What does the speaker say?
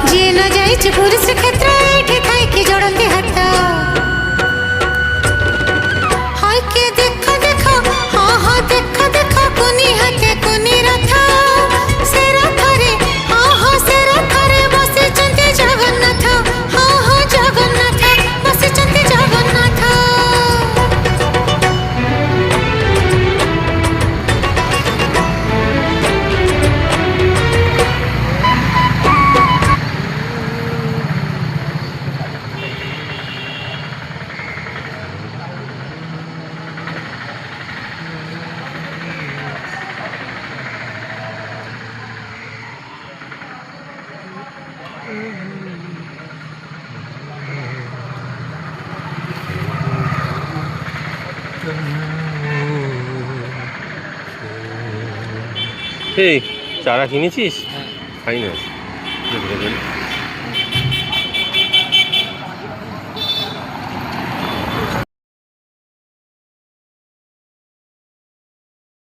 ଯିଏ ନ ଯାଇଛି ପୁରୀ ଶ୍ରୀକ୍ଷେତ୍ର ଏଠି ଥାଇକି ଯୋଡ଼ନ୍ତି ହାତ ହାय କିଏ ଦେଖ ଦେଖ ହଁ ହଁ ଦେଖ ଦେଖ କୁନି ହାତେ କୁନି ରଥ ସେ ରଥରେ ହଁ ହଁ ସେ ରଥରେ ବସିଛନ୍ତି ଜଗନ୍ନାଥ ହଁ ହଁ ଜଗନ୍ନାଥ ବସିଛନ୍ତି ଜଗନ୍ନାଥ এই চারা কিনেছিস? খাই না।